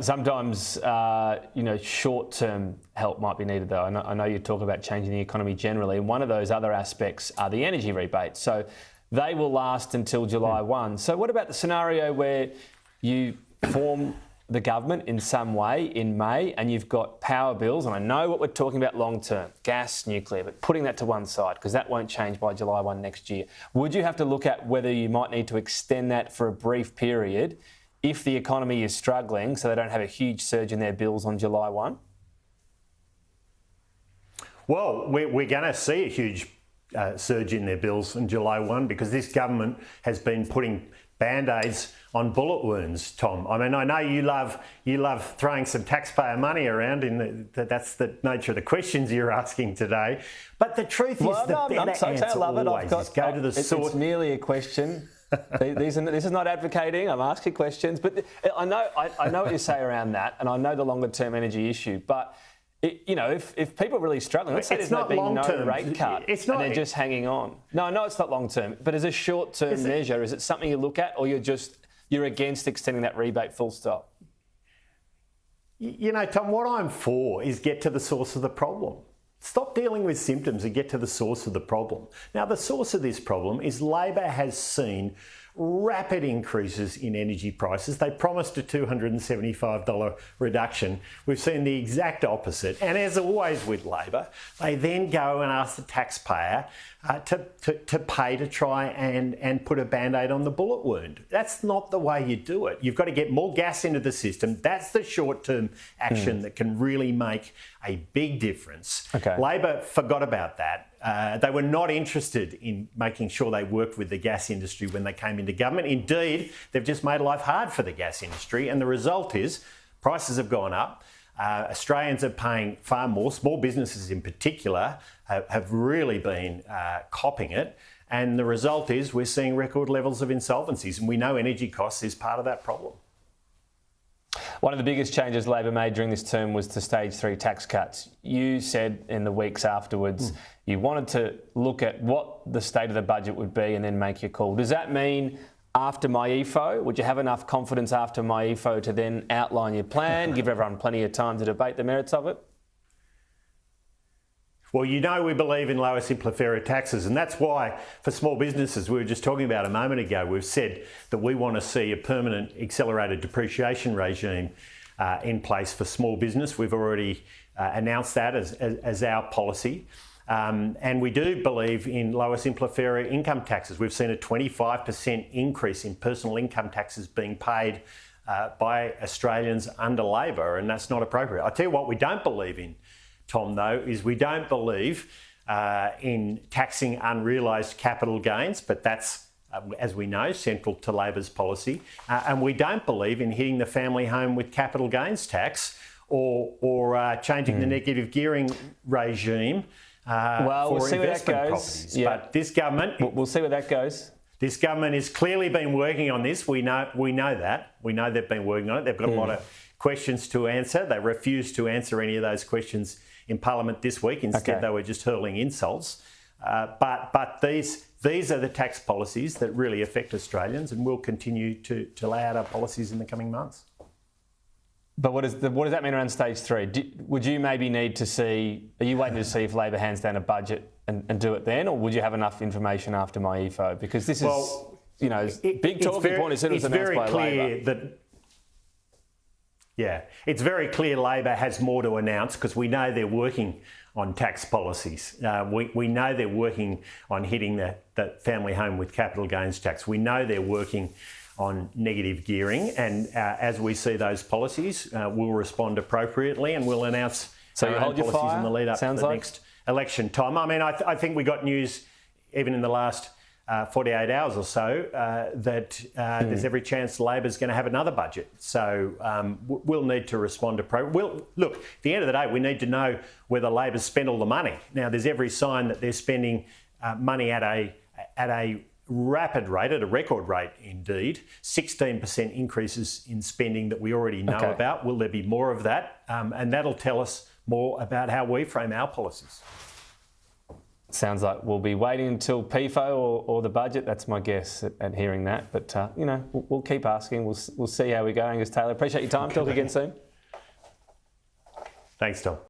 Sometimes, short-term help might be needed, though. I know you talk about changing the economy generally, and one of those other aspects are the energy rebates. So they will last until July 1. So what about the scenario where you form the government in some way in May and you've got power bills, and I know what we're talking about long-term, gas, nuclear, but putting that to one side because that won't change by July 1 next year. Would you have to look at whether you might need to extend that for a brief period if the economy is struggling so they don't have a huge surge in their bills on July 1? Well, we're going to see a huge surge in their bills on July 1 because this government has been putting Band-Aids on bullet wounds, Tom. I mean, I know you love throwing some taxpayer money around. That's the nature of the questions you're asking today. But the truth is the better answer always is go to the source. It's merely a question. This is not advocating. I'm asking questions, but I know what you say around that, and I know the longer term energy issue. But if people are really struggling, let's say there's no rate cut, and they're just hanging on. No, I know it's not long term, but as a short term measure, is it something you look at, or you're against extending that rebate full stop? Tom, what I'm for is get to the source of the problem. Stop dealing with symptoms and get to the source of the problem. Now, the source of this problem is Labor has seen rapid increases in energy prices. They promised a $275 reduction. We've seen the exact opposite. And as always with Labor, they then go and ask the taxpayer to pay to try and put a Band-Aid on the bullet wound. That's not the way you do it. You've got to get more gas into the system. That's the short-term action that can really make a big difference. Okay. Labor forgot about that. They were not interested in making sure they worked with the gas industry when they came into government. Indeed, they've just made life hard for the gas industry, and the result is prices have gone up. Australians are paying far more. Small businesses in particular have really been copping it. And the result is we're seeing record levels of insolvencies. And we know energy costs is part of that problem. One of the biggest changes Labor made during this term was to stage 3 tax cuts. You said in the weeks afterwards you wanted to look at what the state of the budget would be and then make your call. Does that mean after my EFO, would you have enough confidence after my EFO to then outline your plan, give everyone plenty of time to debate the merits of it? Well, we believe in lower simplified taxes, and that's why for small businesses, we were just talking about a moment ago, we've said that we want to see a permanent accelerated depreciation regime in place for small business. We've already announced that as our policy. And we do believe in lower simplified income taxes. We've seen a 25% increase in personal income taxes being paid by Australians under Labor, and that's not appropriate. I'll tell you what we don't believe in, Tom, though, is we don't believe in taxing unrealised capital gains, but that's, as we know, central to Labor's policy. And we don't believe in hitting the family home with capital gains tax or changing the negative gearing regime we'll see investment where that goes. Properties. Yeah. But this government... We'll see where that goes. This government has clearly been working on this. We know that. We know they've been working on it. They've got a lot of questions to answer. They refused to answer any of those questions in Parliament this week. Instead, they were just hurling insults. But these are the tax policies that really affect Australians, and we'll continue to lay out our policies in the coming months. But what does that mean around stage 3? Would you maybe need to see... Are you waiting to see if Labor hands down a budget and do it then, or would you have enough information after my EFO? Because this is, big talking point as soon as announced by Labor. It's very clear Labor has more to announce because we know they're working on tax policies. We know they're working on hitting the family home with capital gains tax. We know they're working on negative gearing, and as we see those policies, we'll respond appropriately and we'll announce our own policies in the lead up to the next election time. I mean, I think we got news even in the last 48 hours or so that there's every chance Labor's going to have another budget. So we'll need to respond appropriately. Look, at the end of the day, we need to know whether Labor's spent all the money. Now, there's every sign that they're spending money at a rapid rate, at a record rate indeed. 16% increases in spending that we already know about. Will there be more of that? And that'll tell us more about how we frame our policies. Sounds like we'll be waiting until PFO or the budget. That's my guess at hearing that. But, we'll keep asking. We'll see how we go. Angus Taylor, appreciate your time. Talk again soon. Thanks, Tom.